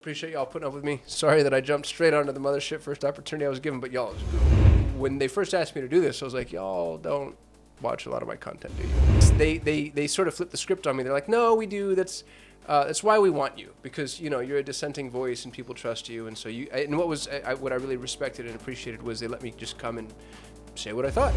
Appreciate y'all putting up with me. Sorry that I jumped straight onto the mothership first opportunity I was given, but y'all, when they first asked me to do this, I was like, y'all don't watch a lot of my content, do you? They sort of flipped the script on me. They're like, no, we do. That's why we want you, because you're a dissenting voice and people trust you. And so and what I really respected and appreciated was they let me just come and say what I thought.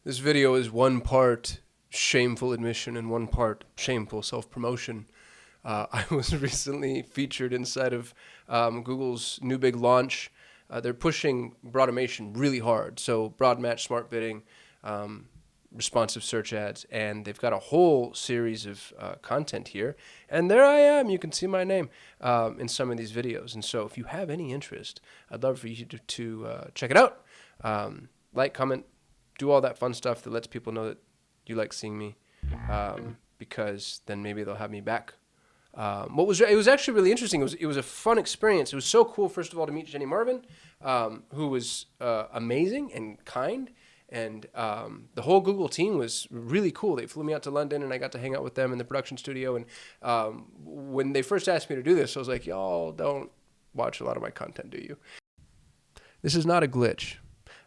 This video is one part shameful admission and one part shameful self-promotion. I was recently featured inside of Google's new big launch. They're pushing broad automation really hard. So broad match, smart bidding, responsive search ads, and they've got a whole series of content here. And there I am. You can see my name in some of these videos. And so if you have any interest, I'd love for you to check it out. Like, comment, do all that fun stuff that lets people know that you like seeing me, because then maybe they'll have me back. It was actually really interesting. It was a fun experience. It was so cool, first of all, to meet Ginny Marvin, who was amazing and kind. And the whole Google team was really cool. They flew me out to London, and I got to hang out with them in the production studio. And when they first asked me to do this, I was like, y'all don't watch a lot of my content, do you? This is not a glitch.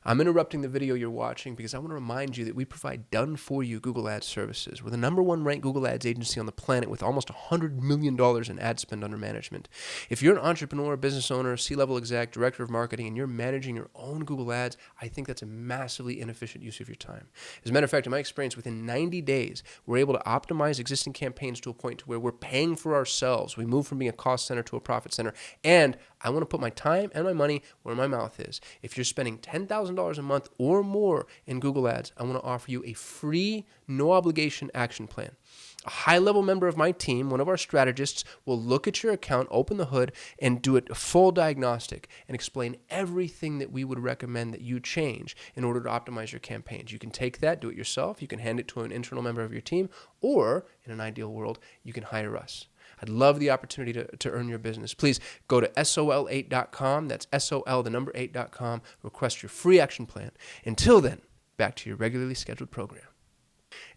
I'm interrupting the video you're watching because I want to remind you that we provide done-for-you Google Ads services. We're the #1 ranked Google Ads agency on the planet with almost $100 million in ad spend under management. If you're an entrepreneur, business owner, C-level exec, director of marketing, and you're managing your own Google Ads, I think that's a massively inefficient use of your time. As a matter of fact, in my experience, within 90 days, we're able to optimize existing campaigns to a point to where we're paying for ourselves. We move from being a cost center to a profit center, and I want to put my time and my money where my mouth is. If you're spending $10,000 a month or more in Google Ads, I want to offer you a free, no obligation action plan. A high-level member of my team, one of our strategists, will look at your account, open the hood, and do a full diagnostic and explain everything that we would recommend that you change in order to optimize your campaigns. You can take that, do it yourself, you can hand it to an internal member of your team, or in an ideal world, you can hire us. I'd love the opportunity to earn your business. Please go to sol8.com. That's SOL, the number 8.com. Request your free action plan. Until then, back to your regularly scheduled program.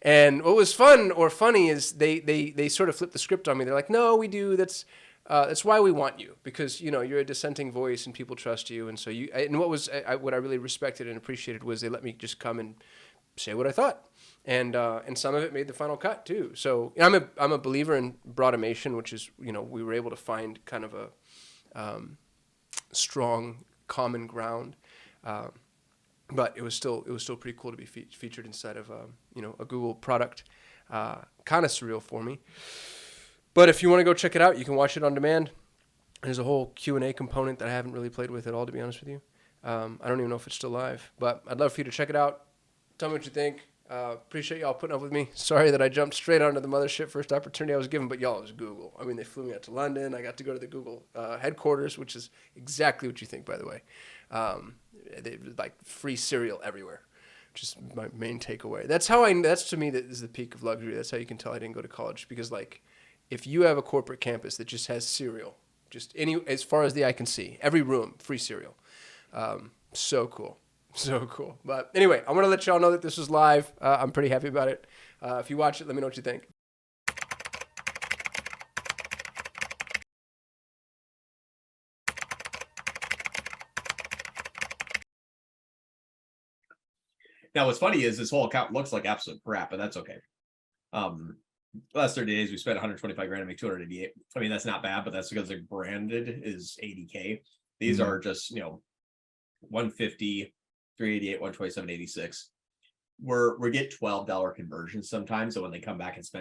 And what was fun or funny is they sort of flipped the script on me. They're like, no, we do. That's why we want you, because you're a dissenting voice and people trust you. And so what I really respected and appreciated was they let me just come and say what I thought. And some of it made the final cut too. So I'm a believer in broad automation, which is we were able to find kind of a strong common ground. But it was still pretty cool to be featured inside of a Google product. Kind of surreal for me. But if you want to go check it out, you can watch it on demand. There's a whole Q&A component that I haven't really played with at all, to be honest with you. I don't even know if it's still live, but I'd love for you to check it out. Tell me what you think. Appreciate y'all putting up with me. Sorry that I jumped straight onto the mothership first opportunity I was given, but y'all, it was Google. I mean, they flew me out to London. I got to go to the Google headquarters, which is exactly what you think, by the way. They like free cereal everywhere, which is my main takeaway. That's to me, that is the peak of luxury. That's how you can tell I didn't go to college, because like, if you have a corporate campus that just has cereal, as far as the eye can see, every room, free cereal. So cool. So cool. But anyway, I want to let y'all know that this was live. I'm pretty happy about it. If you watch it, let me know what you think. Now, what's funny is this whole account looks like absolute crap, but that's okay. Last 30 days, we spent 125 grand to make 288. I mean, that's not bad, but that's because the branded is 80K. These are just, 150, 388, 127, 86. We get $12 conversions sometimes. So when they come back and spend